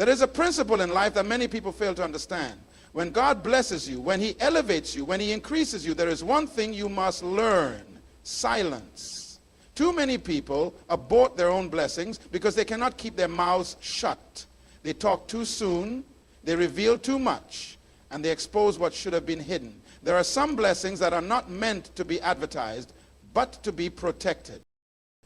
There is a principle in life that many people fail to understand. When God blesses you, when he elevates you, when he increases you, there is one thing you must learn: silence. Too many people abort their own blessings because they cannot keep their mouths shut. They talk too soon, they reveal too much, and they expose what should have been hidden. There are some blessings that are not meant to be advertised, but to be protected.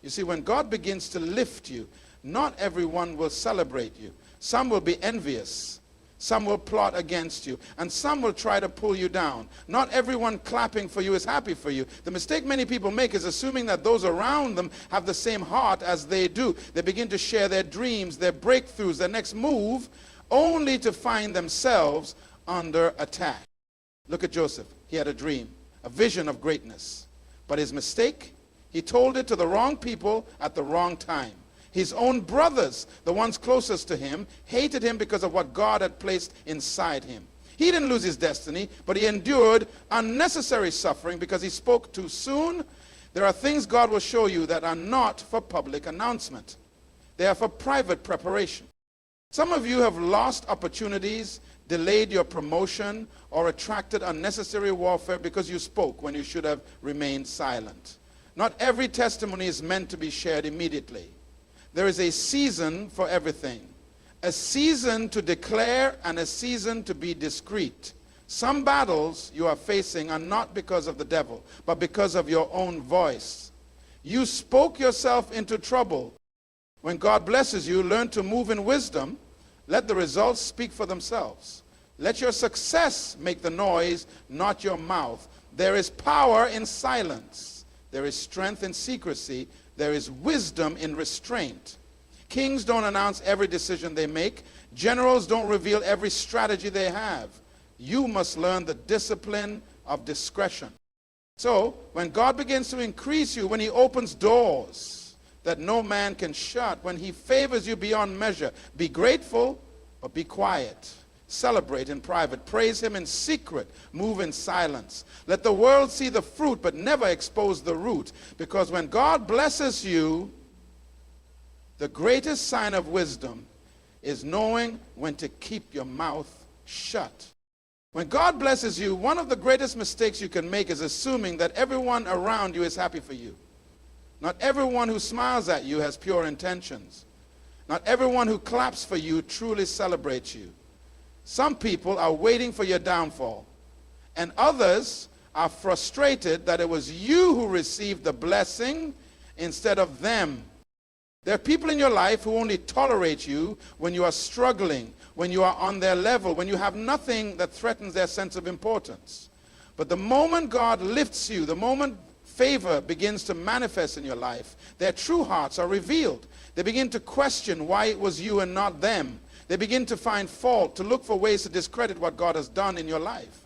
You see, when God begins to lift you, not everyone will celebrate you. Some will be envious. Some will plot against you. And some will try to pull you down. Not everyone clapping for you is happy for you. The mistake many people make is assuming that those around them have the same heart as they do. They begin to share their dreams, their breakthroughs, their next move, only to find themselves under attack. Look at Joseph. He had a dream, a vision of greatness. But his mistake, he told it to the wrong people at the wrong time. His own brothers, the ones closest to him, hated him because of what God had placed inside him. He didn't lose his destiny, but he endured unnecessary suffering because he spoke too soon. There are things God will show you that are not for public announcement. They are for private preparation. Some of you have lost opportunities, delayed your promotion, or attracted unnecessary warfare because you spoke when you should have remained silent. Not every testimony is meant to be shared immediately. There is a season for everything. A season to declare and a season to be discreet. Some battles you are facing are not because of the devil, but because of your own voice. You spoke yourself into trouble. When God blesses you, learn to move in wisdom. Let the results speak for themselves. Let your success make the noise, not your mouth. There is power in silence. There is strength in secrecy. There is wisdom in restraint. Kings don't announce every decision they make. Generals don't reveal every strategy they have. You must learn the discipline of discretion. So, when God begins to increase you, when he opens doors that no man can shut, when he favors you beyond measure, be grateful, but be quiet. Celebrate in private. Praise him in secret. Move in silence. Let the world see the fruit, but never expose the root. Because when God blesses you, the greatest sign of wisdom is knowing when to keep your mouth shut. When God blesses you, one of the greatest mistakes you can make is assuming that everyone around you is happy for you. Not everyone who smiles at you has pure intentions. Not everyone who claps for you truly celebrates you. Some people are waiting for your downfall, and others are frustrated that it was you who received the blessing instead of them. There are people in your life who only tolerate you when you are struggling, when you are on their level, when you have nothing that threatens their sense of importance. But the moment God lifts you, the moment favor begins to manifest in your life, their true hearts are revealed. They begin to question why it was you and not them. They begin to find fault, to look for ways to discredit what God has done in your life.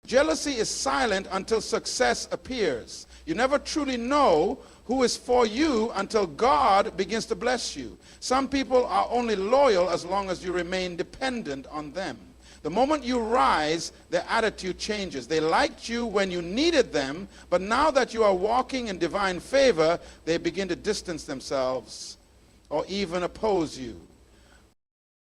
Jealousy is silent until success appears. You never truly know who is for you until God begins to bless you. Some people are only loyal as long as you remain dependent on them. The moment you rise, their attitude changes. They liked you when you needed them, but now that you are walking in divine favor, they begin to distance themselves or even oppose you.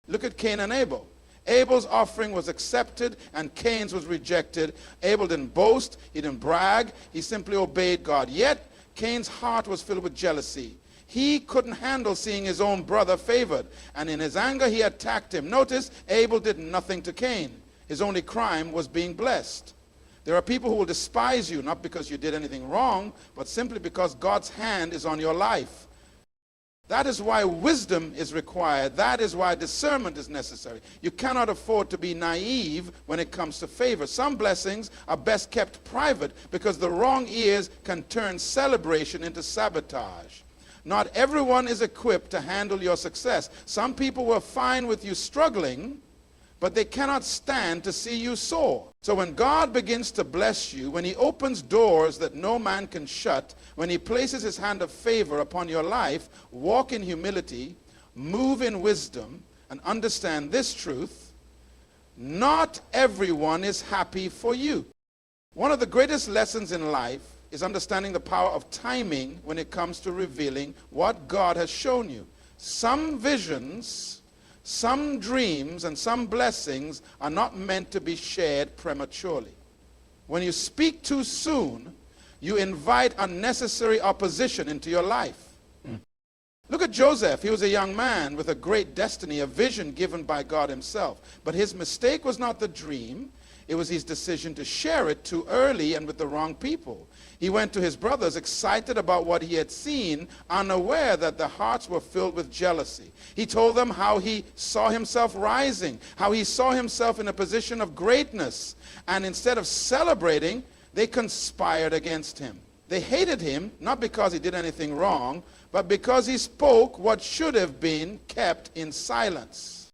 Look at Cain and Abel. Abel's offering was accepted and Cain's was rejected. Abel didn't boast, he didn't brag, he simply obeyed God. Yet Cain's heart was filled with jealousy. He couldn't handle seeing his own brother favored, and in his anger he attacked him. Notice, Abel did nothing to Cain. His only crime was being blessed. There are people who will despise you, not because you did anything wrong, but simply because God's hand is on your life. That is why wisdom is required. That is why discernment is necessary. You cannot afford to be naive when it comes to favor. Some blessings are best kept private because the wrong ears can turn celebration into sabotage. Not everyone is equipped to handle your success. Some people were fine with you struggling, but they cannot stand to see you soar. So when God begins to bless you, when he opens doors that no man can shut, when he places his hand of favor upon your life, walk in humility, move in wisdom, and understand this truth: not everyone is happy for you. One of the greatest lessons in life is understanding the power of timing when it comes to revealing what God has shown you. Some visions Some dreams and some blessings are not meant to be shared prematurely. When you speak too soon, you invite unnecessary opposition into your life. Look at Joseph. He was a young man with a great destiny, a vision given by God himself. But his mistake was not the dream. It was his decision to share it too early and with the wrong people. He went to his brothers excited about what he had seen, unaware that their hearts were filled with jealousy. He told them how he saw himself rising, how he saw himself in a position of greatness. And instead of celebrating, they conspired against him. They hated him, not because he did anything wrong, but because he spoke what should have been kept in silence.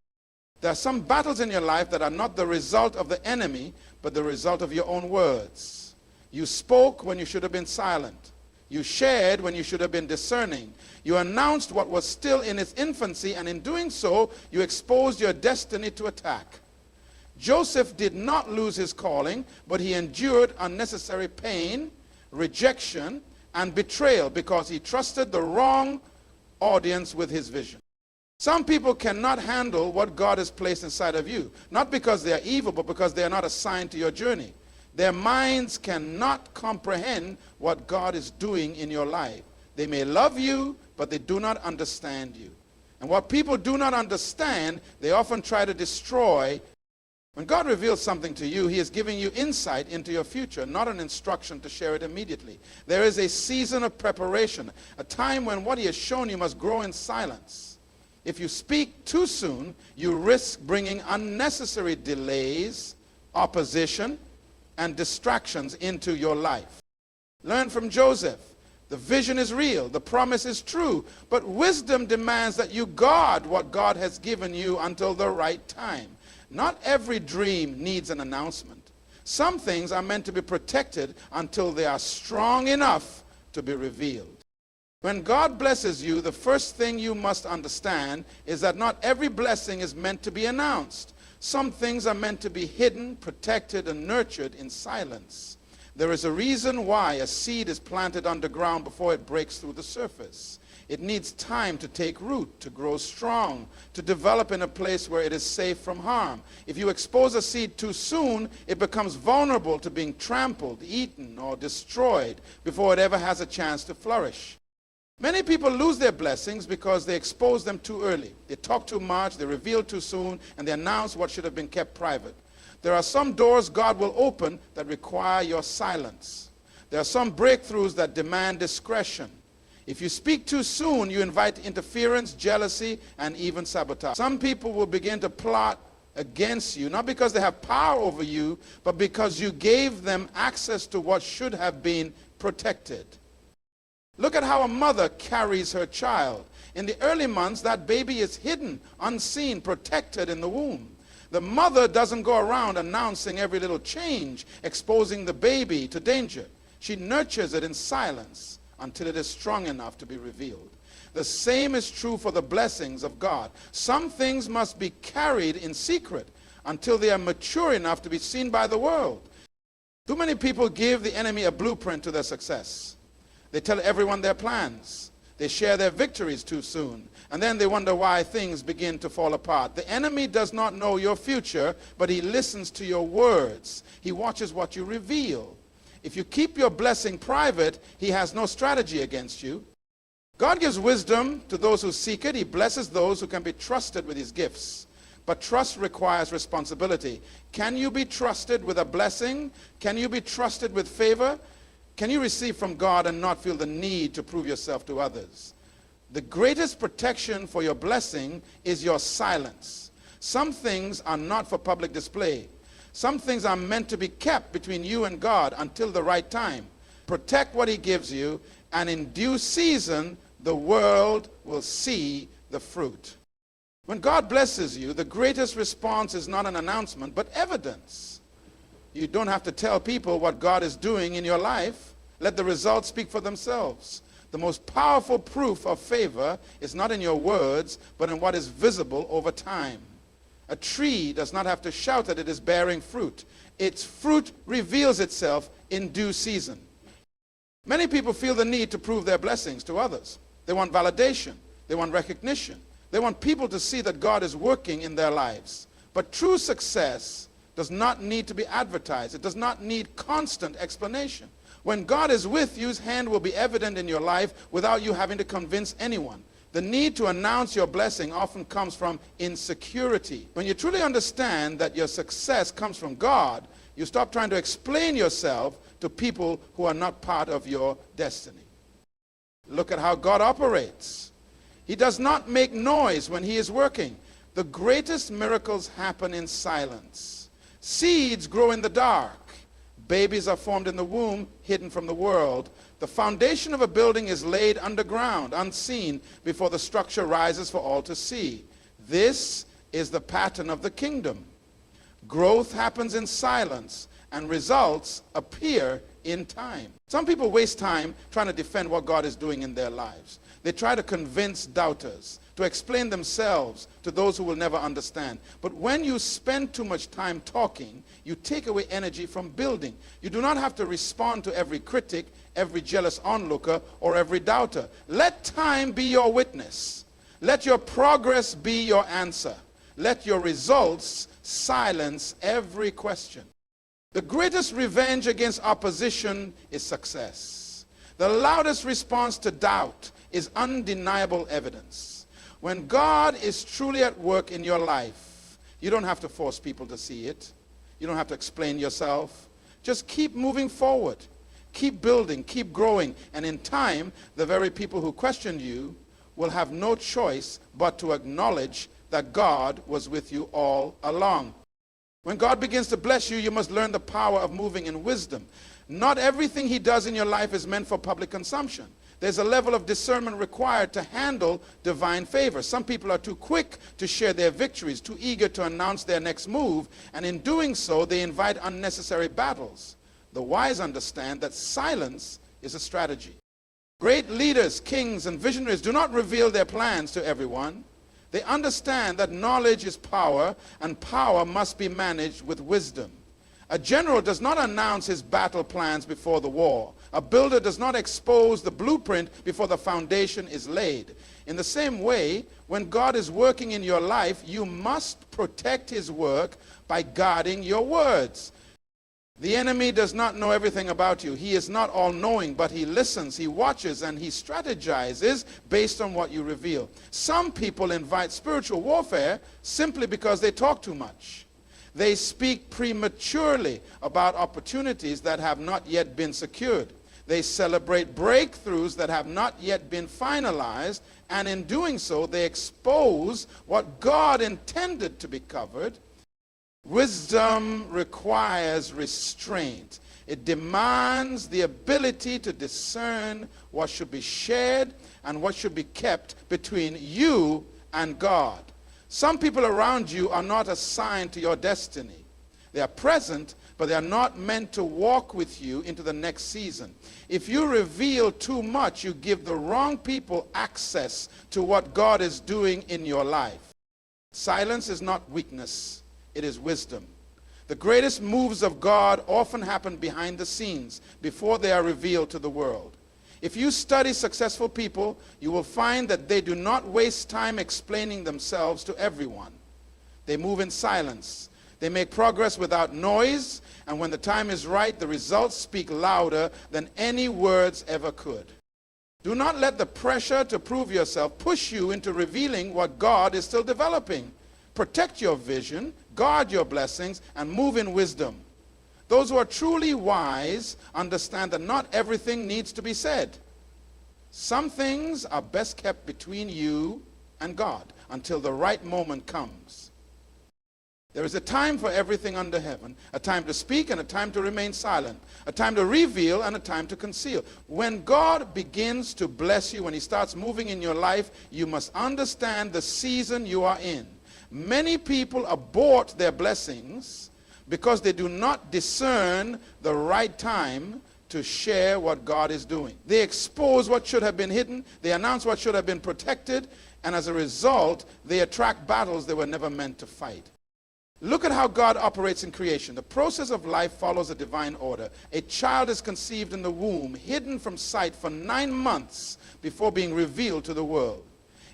There are some battles in your life that are not the result of the enemy, but the result of your own words. You spoke when you should have been silent. You shared when you should have been discerning. You announced what was still in its infancy, and in doing so, you exposed your destiny to attack. Joseph did not lose his calling, but he endured unnecessary pain, rejection, and betrayal because he trusted the wrong audience with his vision. Some people cannot handle what God has placed inside of you, not because they are evil, but because they are not assigned to your journey. Their minds cannot comprehend what God is doing in your life. They may love you, but they do not understand you. And what people do not understand, they often try to destroy. When God reveals something to you, he is giving you insight into your future, not an instruction to share it immediately. There is a season of preparation, a time when what he has shown you must grow in silence. If you speak too soon, you risk bringing unnecessary delays, opposition, and distractions into your life. Learn from Joseph. The vision is real, the promise is true, but wisdom demands that you guard what God has given you until the right time. Not every dream needs an announcement. Some things are meant to be protected until they are strong enough to be revealed. When God blesses you, the first thing you must understand is that not every blessing is meant to be announced. Some things are meant to be hidden, protected, and nurtured in silence. There is a reason why a seed is planted underground before it breaks through the surface. It needs time to take root, to grow strong, to develop in a place where it is safe from harm. If you expose a seed too soon, it becomes vulnerable to being trampled, eaten, or destroyed before it ever has a chance to flourish. Many people lose their blessings because they expose them too early. They talk too much, they reveal too soon, and they announce what should have been kept private. There are some doors God will open that require your silence. There are some breakthroughs that demand discretion. If you speak too soon, you invite interference, jealousy, and even sabotage. Some people will begin to plot against you, not because they have power over you, but because you gave them access to what should have been protected. Look at how a mother carries her child. In the early months, that baby is hidden, unseen, protected in the womb. The mother doesn't go around announcing every little change, exposing the baby to danger. She nurtures it in silence until it is strong enough to be revealed. The same is true for the blessings of God. Some things must be carried in secret until they are mature enough to be seen by the world. Too many people give the enemy a blueprint to their success. They tell everyone their plans. They share their victories too soon. And then they wonder why things begin to fall apart. The enemy does not know your future, but he listens to your words. He watches what you reveal. If you keep your blessing private, he has no strategy against you. God gives wisdom to those who seek it. He blesses those who can be trusted with his gifts. But trust requires responsibility. Can you be trusted with a blessing? Can you be trusted with favor? Can you receive from God and not feel the need to prove yourself to others? The greatest protection for your blessing is your silence. Some things are not for public display. Some things are meant to be kept between you and God until the right time. Protect what he gives you, and in due season, the world will see the fruit. When God blesses you, the greatest response is not an announcement, but evidence. You don't have to tell people what God is doing in your life. Let the results speak for themselves. The most powerful proof of favor is not in your words, but in what is visible over time. A tree does not have to shout that it is bearing fruit. Its fruit reveals itself in due season. Many people feel the need to prove their blessings to others. They want validation. They want recognition. They want people to see that God is working in their lives. But true success does not need to be advertised. It does not need constant explanation. When God is with you, his hand will be evident in your life without you having to convince anyone. The need to announce your blessing often comes from insecurity. When you truly understand that your success comes from God, you stop trying to explain yourself to people who are not part of your destiny. Look at how God operates. He does not make noise when he is working. The greatest miracles happen in silence. Seeds grow in the dark. Babies are formed in the womb, hidden from the world. The foundation of a building is laid underground, unseen, before the structure rises for all to see. This is the pattern of the kingdom. Growth happens in silence, and results appear in time. Some people waste time trying to defend what God is doing in their lives. They try to convince doubters, to explain themselves to those who will never understand. But when you spend too much time talking, you take away energy from building. You do not have to respond to every critic, every jealous onlooker, or every doubter. Let time be your witness. Let your progress be your answer. Let your results silence every question. The greatest revenge against opposition is success. The loudest response to doubt is undeniable evidence. When God is truly at work in your life, you don't have to force people to see it. You don't have to explain yourself. Just keep moving forward. Keep building, keep growing, and in time, the very people who questioned you will have no choice but to acknowledge that God was with you all along. When God begins to bless you, you must learn the power of moving in wisdom. Not everything he does in your life is meant for public consumption. There's a level of discernment required to handle divine favor. Some people are too quick to share their victories, too eager to announce their next move, and in doing so, they invite unnecessary battles. The wise understand that silence is a strategy. Great leaders, kings, and visionaries do not reveal their plans to everyone. They understand that knowledge is power, and power must be managed with wisdom. A general does not announce his battle plans before the war. A builder does not expose the blueprint before the foundation is laid. In the same way, when God is working in your life, you must protect his work by guarding your words. The enemy does not know everything about you. He is not all-knowing, but he listens, he watches, and he strategizes based on what you reveal. Some people invite spiritual warfare simply because they talk too much. They speak prematurely about opportunities that have not yet been secured. They celebrate breakthroughs that have not yet been finalized, and in doing so, they expose what God intended to be covered. Wisdom requires restraint. It demands the ability to discern what should be shared and what should be kept between you and God. Some people around you are not assigned to your destiny. They are present, but they are not meant to walk with you into the next season. If you reveal too much, you give the wrong people access to what God is doing in your life. Silence is not weakness. It is wisdom. The greatest moves of God often happen behind the scenes before they are revealed to the world. If you study successful people, you will find that they do not waste time explaining themselves to everyone. They move in silence. They make progress without noise, and when the time is right, the results speak louder than any words ever could. Do not let the pressure to prove yourself push you into revealing what God is still developing. Protect your vision, guard your blessings, and move in wisdom. Those who are truly wise understand that not everything needs to be said. Some things are best kept between you and God until the right moment comes. There is a time for everything under heaven, a time to speak and a time to remain silent, a time to reveal and a time to conceal. When God begins to bless you, when he starts moving in your life, you must understand the season you are in. Many people abort their blessings because they do not discern the right time to share what God is doing. They expose what should have been hidden, they announce what should have been protected, and as a result, they attract battles they were never meant to fight. Look at how God operates in creation. The process of life follows a divine order. A child is conceived in the womb, hidden from sight for 9 months before being revealed to the world.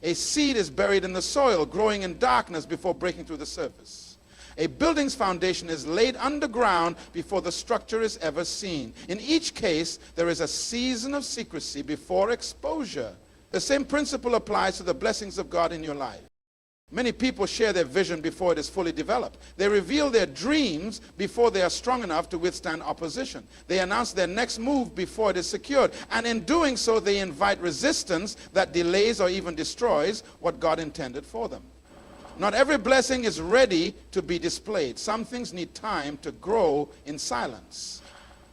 A seed is buried in the soil, growing in darkness before breaking through the surface. A building's foundation is laid underground before the structure is ever seen. In each case, there is a season of secrecy before exposure. The same principle applies to the blessings of God in your life. Many people share their vision before it is fully developed. They reveal their dreams before they are strong enough to withstand opposition. They announce their next move before it is secured. And in doing so, they invite resistance that delays or even destroys what God intended for them. Not every blessing is ready to be displayed. Some things need time to grow in silence.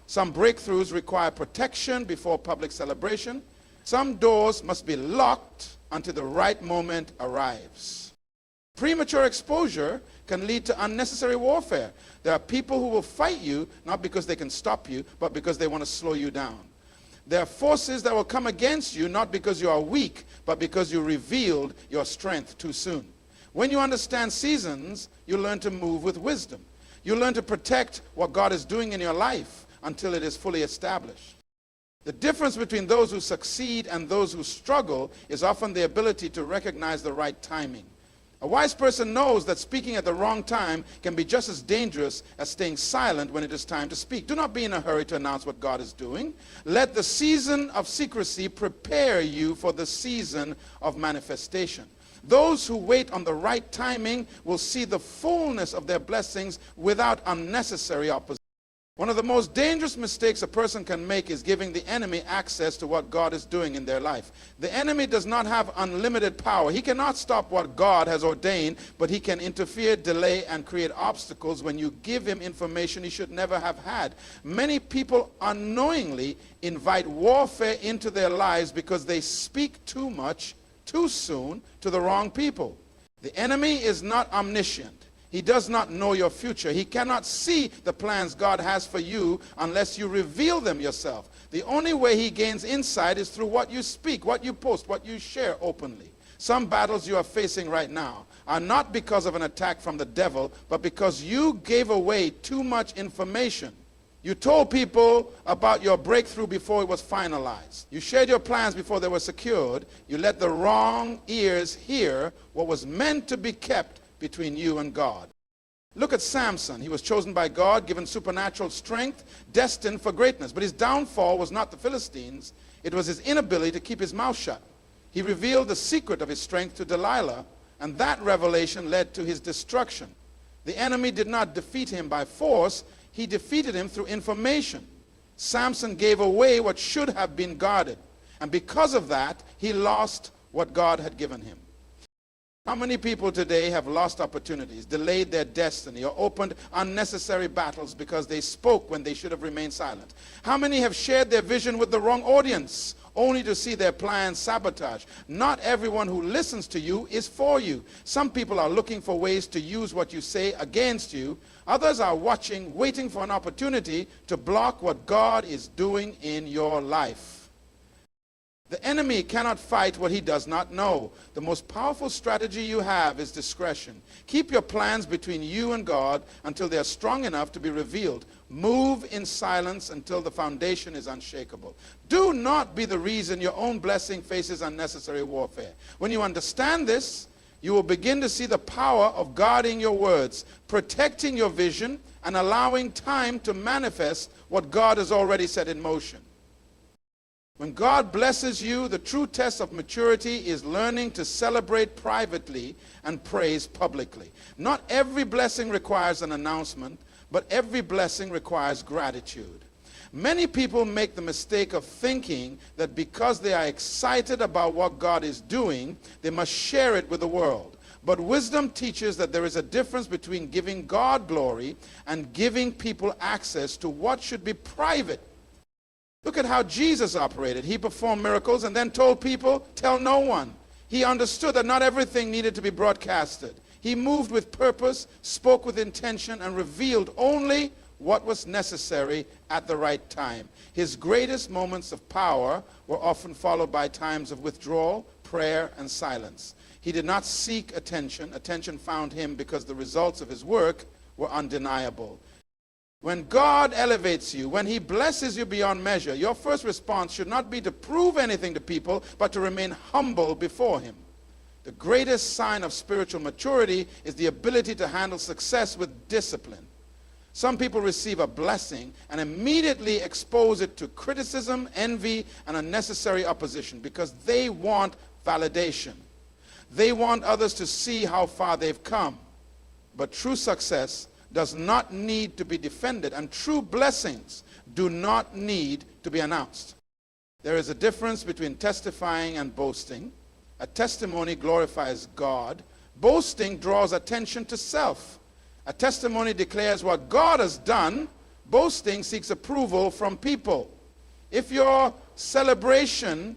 Some breakthroughs require protection before public celebration. Some doors must be locked until the right moment arrives. Premature exposure can lead to unnecessary warfare. There are people who will fight you not because they can stop you, but because they want to slow you down. There are forces that will come against you not because you are weak, but because you revealed your strength too soon. When you understand seasons, you learn to move with wisdom. You learn to protect what God is doing in your life until it is fully established. The difference between those who succeed and those who struggle is often the ability to recognize the right timing. A wise person knows that speaking at the wrong time can be just as dangerous as staying silent when it is time to speak. Do not be in a hurry to announce what God is doing. Let the season of secrecy prepare you for the season of manifestation. Those who wait on the right timing will see the fullness of their blessings without unnecessary opposition. One of the most dangerous mistakes a person can make is giving the enemy access to what God is doing in their life. The enemy does not have unlimited power. He cannot stop what God has ordained, but he can interfere, delay, and create obstacles when you give him information he should never have had. Many people unknowingly invite warfare into their lives because they speak too much, too soon, to the wrong people. The enemy is not omniscient. He does not know your future. He cannot see the plans God has for you unless you reveal them yourself. The only way he gains insight is through what you speak, what you post, what you share openly. Some battles you are facing right now are not because of an attack from the devil, but because you gave away too much information. You told people about your breakthrough before it was finalized. You shared your plans before they were secured. You let the wrong ears hear what was meant to be kept between you and God. Look at Samson. He was chosen by God, given supernatural strength, destined for greatness. But his downfall was not the Philistines. It was his inability to keep his mouth shut. He revealed the secret of his strength to Delilah, and that revelation led to his destruction. The enemy did not defeat him by force. He defeated him through information. Samson gave away what should have been guarded. And because of that, he lost what God had given him. How many people today have lost opportunities, delayed their destiny, or opened unnecessary battles because they spoke when they should have remained silent? How many have shared their vision with the wrong audience, only to see their plans sabotaged? Not everyone who listens to you is for you. Some people are looking for ways to use what you say against you. Others are watching, waiting for an opportunity to block what God is doing in your life. The enemy cannot fight what he does not know. The most powerful strategy you have is discretion. Keep your plans between you and God until they are strong enough to be revealed. Move in silence until the foundation is unshakable. Do not be the reason your own blessing faces unnecessary warfare. When you understand this, you will begin to see the power of guarding your words, protecting your vision, and allowing time to manifest what God has already set in motion. When God blesses you, the true test of maturity is learning to celebrate privately and praise publicly. Not every blessing requires an announcement, but every blessing requires gratitude. Many people make the mistake of thinking that because they are excited about what God is doing, they must share it with the world. But wisdom teaches that there is a difference between giving God glory and giving people access to what should be private. Look at how Jesus operated. He performed miracles and then told people, tell no one. He understood that not everything needed to be broadcasted. He moved with purpose, spoke with intention, and revealed only what was necessary at the right time. His greatest moments of power were often followed by times of withdrawal, prayer, and silence. He did not seek attention. Attention found him because the results of his work were undeniable. When God elevates you, when he blesses you beyond measure, your first response should not be to prove anything to people, but to remain humble before him. The greatest sign of spiritual maturity is the ability to handle success with discipline. Some people receive a blessing and immediately expose it to criticism, envy, and unnecessary opposition because they want validation. They want others to see how far they've come. But true success does not need to be defended, and true blessings do not need to be announced. There is a difference between testifying and boasting. A testimony glorifies God. Boasting draws attention to self. A testimony declares what God has done. Boasting seeks approval from people. If your celebration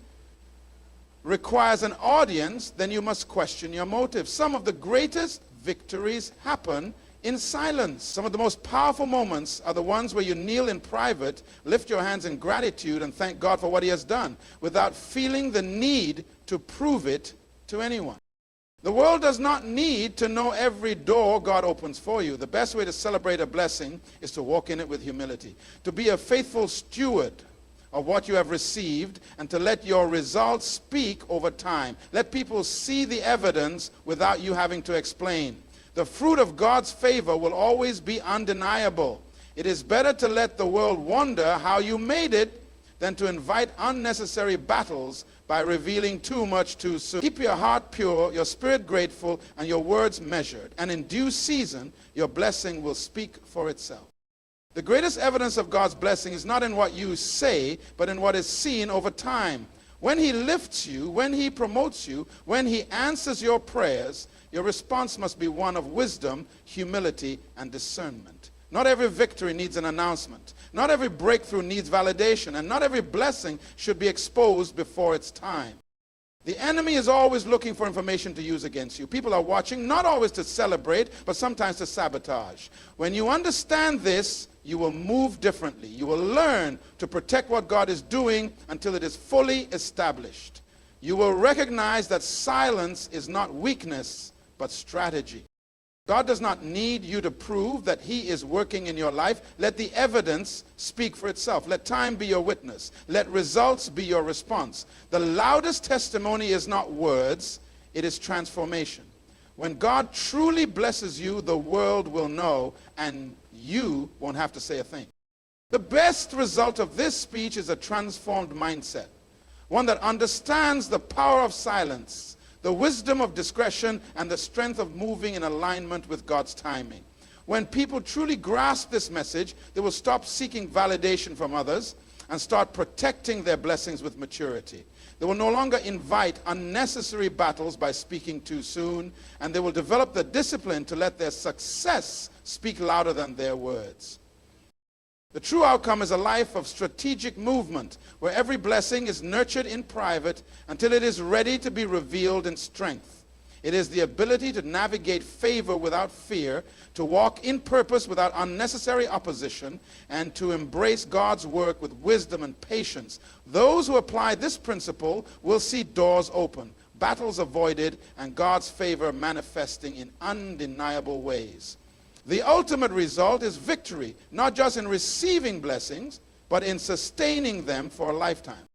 requires an audience, then you must question your motive. Some of the greatest victories happen in silence. Some of the most powerful moments are the ones where you kneel in private, lift your hands in gratitude, and thank God for what he has done, without feeling the need to prove it to anyone. The world does not need to know every door God opens for you. The best way to celebrate a blessing is to walk in it with humility, to be a faithful steward of what you have received, and to let your results speak over time. Let people see the evidence without you having to explain. The fruit of God's favor will always be undeniable. It is better to let the world wonder how you made it than to invite unnecessary battles by revealing too much too soon. Keep your heart pure, your spirit grateful, and your words measured. And in due season, your blessing will speak for itself. The greatest evidence of God's blessing is not in what you say, but in what is seen over time. When he lifts you, when he promotes you, when he answers your prayers, your response must be one of wisdom, humility, and discernment. Not every victory needs an announcement. Not every breakthrough needs validation. And not every blessing should be exposed before its time. The enemy is always looking for information to use against you. People are watching, not always to celebrate, but sometimes to sabotage. When you understand this, you will move differently. You will learn to protect what God is doing until it is fully established. You will recognize that silence is not weakness, but strategy. God does not need you to prove that he is working in your life. Let the evidence speak for itself. Let time be your witness. Let results be your response. The loudest testimony is not words, it is transformation. When God truly blesses you, the world will know, and you won't have to say a thing. The best result of this speech is a transformed mindset, one that understands the power of silence, the wisdom of discretion, and the strength of moving in alignment with God's timing. When people truly grasp this message, they will stop seeking validation from others and start protecting their blessings with maturity. They will no longer invite unnecessary battles by speaking too soon, and they will develop the discipline to let their success speak louder than their words. The true outcome is a life of strategic movement, where every blessing is nurtured in private until it is ready to be revealed in strength. It is the ability to navigate favor without fear, to walk in purpose without unnecessary opposition, and to embrace God's work with wisdom and patience. Those who apply this principle will see doors open, battles avoided, and God's favor manifesting in undeniable ways. The ultimate result is victory, not just in receiving blessings, but in sustaining them for a lifetime.